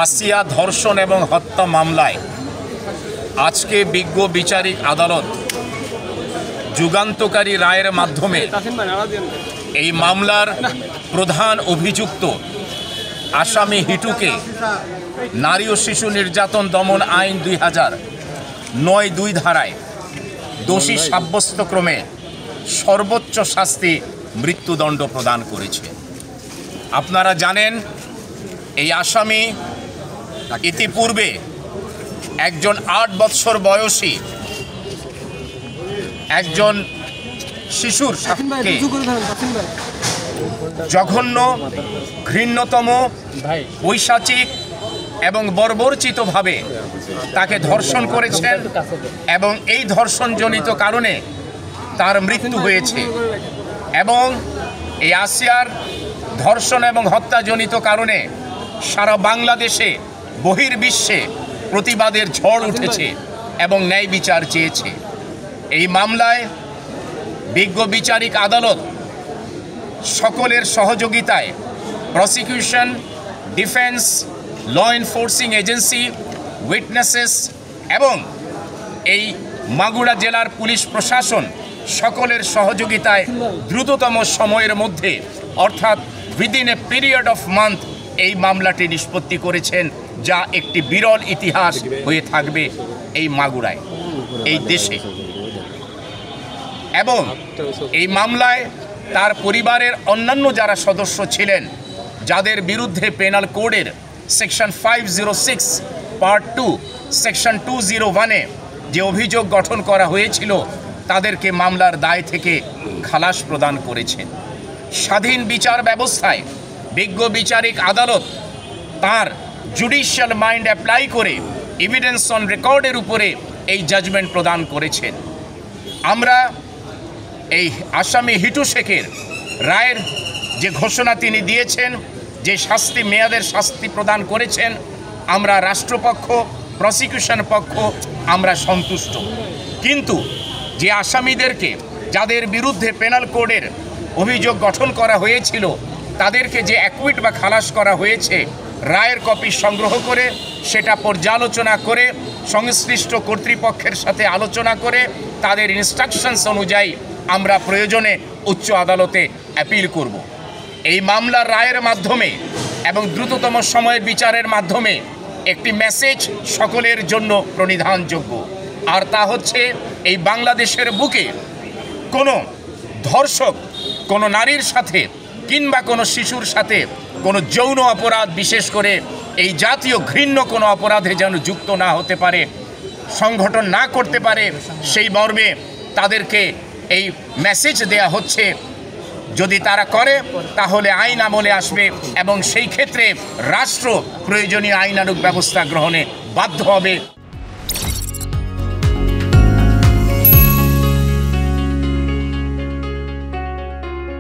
আসিয়া ধর্ষণ এবং হত্যা মামলায় আজকে বিজ্ঞ বিচারিক আদালত যুগান্তকারী রায়ের মাধ্যমে এই মামলার প্রধান অভিযুক্ত আসামি হিটুকে নারী ও শিশু নির্যাতন দমন আইন 2009-2 ধারায় দোষী সাব্যস্তক্রমে সর্বোচ্চ শাস্তি মৃত্যুদণ্ড প্রদান করেছে। আপনারা জানেন এই আসামি ইতিপূর্বে একজন 8 বৎসর বয়সী একজন শিশুর সাথে জঘন্য, ঘৃণ্যতম, পৈশাচিক এবং বর্বরচিতভাবে তাকে ধর্ষণ করেছেন এবং এই ধর্ষণজনিত কারণে তার মৃত্যু হয়েছে। এবং এই আসিয়ার ধর্ষণ এবং হত্যাজনিত কারণে সারা বাংলাদেশে বহির্বিশ্বে প্রতিবাদের ঝড় উঠেছে এবং ন্যায় বিচার চেয়েছে। এই মামলায় বিজ্ঞ বিচারিক আদালত সকলের সহযোগিতায় prosecution, defence, law enforcing agency, witnesses এবং এই মাগুরা জেলার পুলিশ প্রশাসন সকলের সহযোগিতায় দ্রুততম সময়ের মধ্যে অর্থাৎ within a period of month এই মামলাটি নিষ্পত্তি করেছেন, যা একটি বিরল ইতিহাস হয়ে থাকবে এই মাগুরায়, এই দেশে। এবং এই মামলায় তার পরিবারের অন্যান্য যারা সদস্য ছিলেন, যাদের বিরুদ্ধে পেনাল কোডের সেকশন 506 পার্ট 2 সেকশন 201-এ যে অভিযোগ গঠন করা হয়েছিল, তাদেরকে মামলার দায় থেকে খালাস প্রদান করেছেন। স্বাধীন বিচার ব্যবস্থায় বিজ্ঞ বিচারিক আদালত তার জুডিশিয়াল মাইন্ড অ্যাপ্লাই করে এভিডেন্স অন রেকর্ডের উপরে এই জাজমেন্ট প্রদান করেছেন। আমরা এই আসামি হিটু শেখের রায়ের যে ঘোষণা তিনি দিয়েছেন, যে শাস্তি মেয়াদের শাস্তি প্রদান করেছেন, আমরা রাষ্ট্রপক্ষ, প্রসিকিউশন পক্ষ আমরা সন্তুষ্ট। কিন্তু যে আসামিদেরকে, যাদের বিরুদ্ধে পেনাল কোডের অভিযোগ গঠন করা হয়েছিল, তাদেরকে যে অ্যাকুইট বা খালাস করা হয়েছে, রায়ের কপি সংগ্রহ করে সেটা পর্যালোচনা করে সংশ্লিষ্ট কর্তৃপক্ষের সাথে আলোচনা করে তাদের ইনস্ট্রাকশনস অনুযায়ী আমরা প্রয়োজনে উচ্চ আদালতে অ্যাপিল করব। এই মামলার রায়ের মাধ্যমে এবং দ্রুততম সময়ের বিচারের মাধ্যমে একটি মেসেজ সকলের জন্য প্রণিধানযোগ্য, আর তা হচ্ছে এই বাংলাদেশের বুকে কোনো ধর্ষক কোনো নারীর সাথে কিংবা কোনো শিশুর সাথে কোনো যৌন অপরাধ, বিশেষ করে এই জাতীয় ঘৃণ্য কোনো অপরাধে যেন যুক্ত না হতে পারে, সংগঠন না করতে পারে, সেই মর্মে তাদেরকে এই মেসেজ দেয়া হচ্ছে। যদি তারা করে তাহলে আইন আমলে আসবে এবং সেই ক্ষেত্রে রাষ্ট্র প্রয়োজনীয় আইনানুগ ব্যবস্থা গ্রহণে বাধ্য হবে।